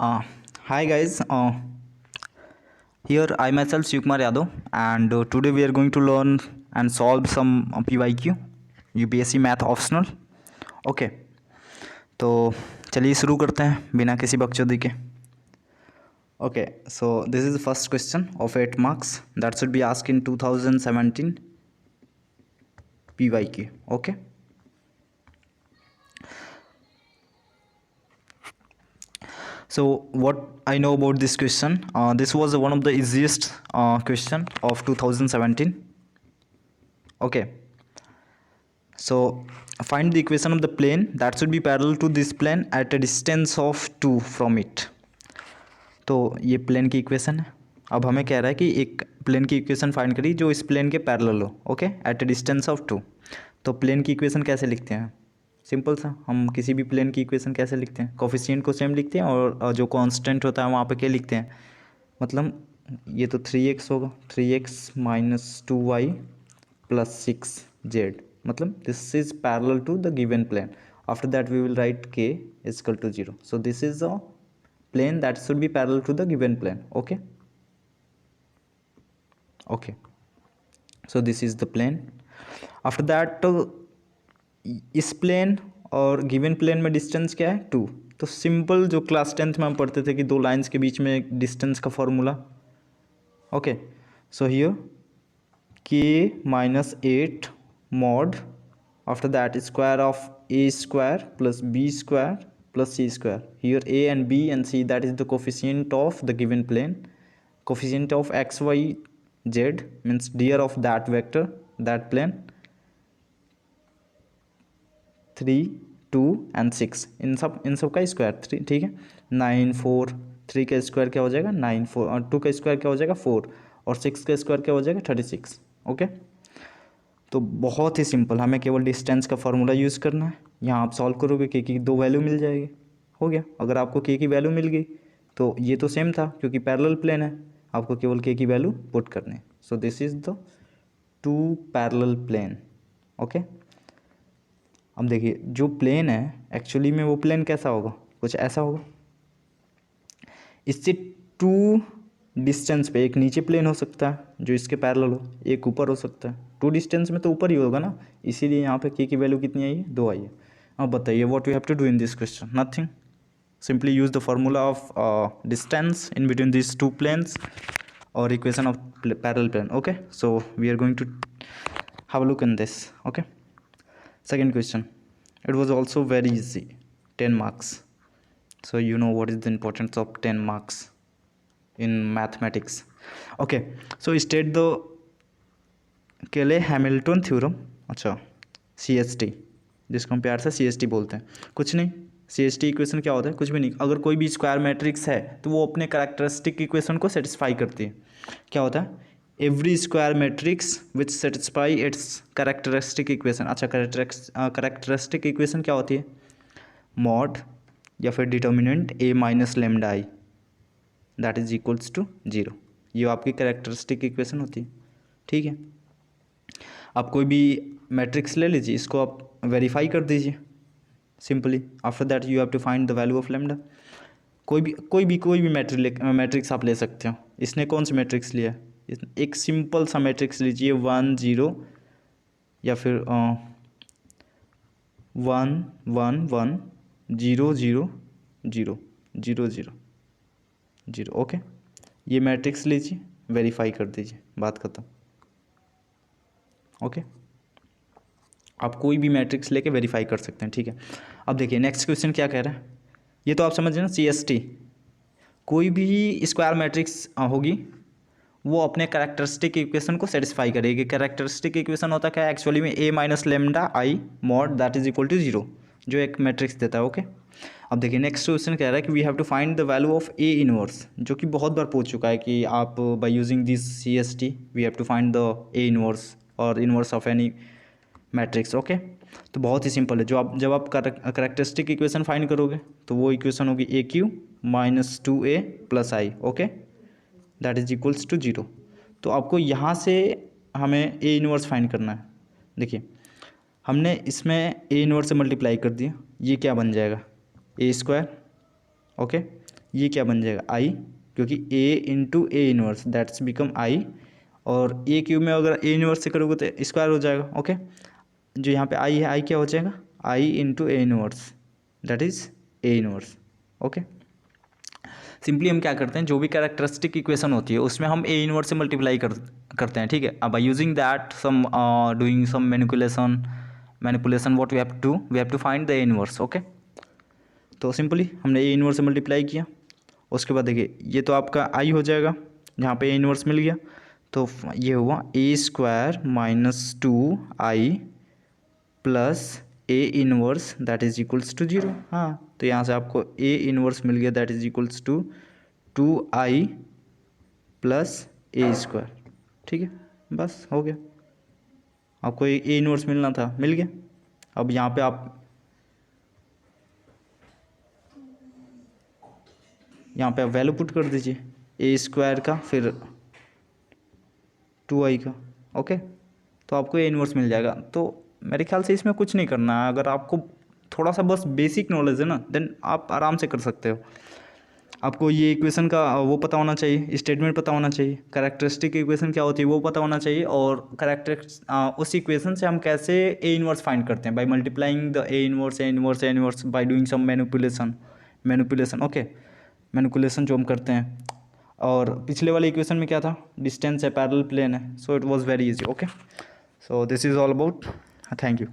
Uh, Hi guys, here I myself Shivkumar Yadav, and today we are going to learn and solve some PYQ UPSC Math optional. Okay, तो चलिए शुरू करते हैं बिना किसी बकचोदी के. Okay, so this is the first question of 8 marks that should be asked in 2017 PYQ. Okay. So what I know about this question, this was one of the easiest question of 2017. Okay, so find the equation of the plane that should be parallel to this plane at a distance of 2 from it. तो ये plane की equation है. अब हमें कह रहा है कि एक प्लेन की इक्वेशन फाइंड करी जो इस प्लेन के पैरेलल हो. Okay, at a distance of 2. तो प्लेन की इक्वेशन कैसे लिखते हैं? सिंपल सा, हम किसी भी प्लेन की इक्वेशन कैसे लिखते हैं? कोफिशिएंट को सेम लिखते हैं और जो कांस्टेंट होता है वहाँ पे क्या लिखते हैं? मतलब ये तो 3x होगा, 3x minus 2y plus 6z. मतलब this is parallel to the given plane. After that we will write k is equal to 0. So this is a plane that should be parallel to the given plane. Okay, okay, so this is the plane. After that इस plane और given plane में distance क्या है? 2. तो simple जो class 10th में हम पढ़ते थे कि दो लाइंस के बीच में डिस्टेंस का formula. Okay, so here k minus 8 mod, after that square of a square plus b square plus c square. Here a and b and c, that is the coefficient of the given plane. Coefficient of x y z means dr of that vector, that plane. 3 2 and 6 इन सब का square 3. ठीक है, 9 4, 3 का square क्या हो जाएगा 9, 4 और 2 का स्क्वायर क्या हो जाएगा 4 और 6 का स्क्वायर क्या हो जाएगा 36. ओके, तो बहुत ही सिंपल, हमें केवल डिस्टेंस का फॉर्मूला यूज़ करना है. यहाँ आप सॉल्व करोगे के की दो वैल्यू मिल जाएगी. हो गया. अगर आपको के की वैल्यू मिल गई तो ये तो सेम था क्योंकि पैरेलल प्लेन है, आपको केवल के की वैल्यू पुट करनी है. So this is the 2 parallel plane. Okay, अब देखिए जो प्लेन है एक्चुअली में वो प्लेन कैसा होगा? कुछ ऐसा होगा. इससे 2 डिस्टेंस पे एक नीचे प्लेन हो सकता है जो इसके पैरेलल हो, एक ऊपर हो सकता है. 2 डिस्टेंस में तो ऊपर ही होगा ना, इसीलिए यहाँ पे के की वैल्यू कितनी आई है? 2 आई है. अब बताइए what we have to do in this question? Nothing, simply use the formula of distance in between this 2 planes और equation of parallel plane. Okay, so we are going to have a look in this. Okay, second question, it was also very easy, 10 marks. So you know what is the importance of 10 marks in mathematics. Okay, so state the केले Hamilton theorem. अच्छा, CHT, जिसको हम प्यार से CHT बोलते हैं. कुछ नहीं, CHT इक्वेशन क्या होता है? कुछ भी नहीं. अगर कोई भी स्क्वायर मैट्रिक्स है तो वो अपने कैरेक्टरिस्टिक इक्वेशन को सेटिस्फाई करती है. क्या होता है? Every square matrix which satisfy its characteristic equation. अच्छा, कैरेक्टरिस्टिक इक्वेशन क्या होती है? मॉड या फिर determinant a minus lambda i that is equals to 0. ये आपकी कैरेक्टरिस्टिक इक्वेशन होती है. ठीक है, आप कोई भी मैट्रिक्स ले लीजिए, इसको आप वेरीफाई कर दीजिए simply. After that you have to find the value of lambda. कोई भी मैट्रिक्स आप ले सकते हो. इसने कौन सी मैट्रिक्स लिया? एक सिंपल सा मैट्रिक्स लीजिए 1 0 या फिर 1 1 1 0 0 0 0 0 0. ओके, ये मैट्रिक्स लीजिए, वेरीफाई कर दीजिए, बात खत्म. ओके, आप कोई भी मैट्रिक्स लेके वेरीफाई कर सकते हैं. ठीक है, अब देखिए नेक्स्ट क्वेश्चन क्या कह रहा है. ये तो आप समझ रहे ना, CST, कोई भी स्क्वायर मैट्रिक्स होगी वो अपने कैरेक्टरिस्टिक इक्वेशन को सेटिस्फाई करेगी. कैरेक्टरिस्टिक इक्वेशन होता क्या है एक्चुअली में? a minus lambda I mod that is equal to 0, जो एक मैट्रिक्स देता है. ओके, अब देखिए नेक्स्ट क्वेश्चन कह रहा है कि we have to find the value of a inverse, जो कि बहुत बार पूछ चुका है कि आप by using this CST we have to find the a inverse और inverse of any matrix. Okay, तो बहुत ही सिंपल है. जब आप कैरेक्टरिस्टिक इक्वेशन फाइंड करोगे तो वो इक्वेशन होगी AQ minus 2a plus I. Okay, that is equals to 0. तो आपको यहाँ से हमें a इनवर्स फाइंड करना है. देखिए हमने इसमें a इनवर्स से मल्टीप्लाई कर दिया, ये क्या बन जाएगा? a square. ओके, ये क्या बन जाएगा आई, क्योंकि A into A inverse that's become I, और ए क्यूब में अगर ए इनवर्स से करोगे तो स्क्वायर हो जाएगा। ओके, जो यहाँ पे आई है, आई क्या हो जाएगा, I into A inverse that is A inverse. Okay, simply हम क्या करते हैं, जो भी कैरेक्टरिस्टिक इक्वेशन होती है उसमें हम ए इनवर्स से मल्टीप्लाई करते हैं, ठीक है। अब by using that some doing some manipulation what we have to find the A inverse. Okay, तो सिंपली हमने ए इनवर्स से मल्टीप्लाई किया, उसके बाद देखिए ये तो आपका आई हो जाएगा, जहाँ पे ए इनवर्स मिल गया, तो ये हुआ a square minus 2i plus a inverse that is equals to 0। हाँ, तो यहाँ से आपको ए इनवर्स मिल गया that is equals to 2i plus A square, ठीक है, बस हो गया। आपको ए इनवर्स मिलना था, मिल गया। अब यहाँ पे आप वैल्यू पुट कर दीजिए ए स्क्वायर का फिर 2i का। ओके, तो आपको ए इनवर्स मिल जाएगा। तो मेरे ख्याल से इसमें कुछ नहीं करना है, अगर आपको थोड़ा सा बस बेसिक नॉलेज है ना, देन आप आराम से कर सकते हो। आपको ये इक्वेशन का वो पता होना चाहिए, स्टेटमेंट पता होना चाहिए, कैरेक्टरिस्टिक इक्वेशन क्या होती है वो पता होना चाहिए, और उस इक्वेशन से हम कैसे ए इनवर्स फाइंड करते हैं, by multiplying the A inverse by doing some manipulation. Okay, manipulation जो हम करते हैं। और पिछले वाले इक्वेशन में क्या था, डिस्टेंस है, पैरेलल प्लेन है, so it was very easy. Okay, so this is all about, thank you.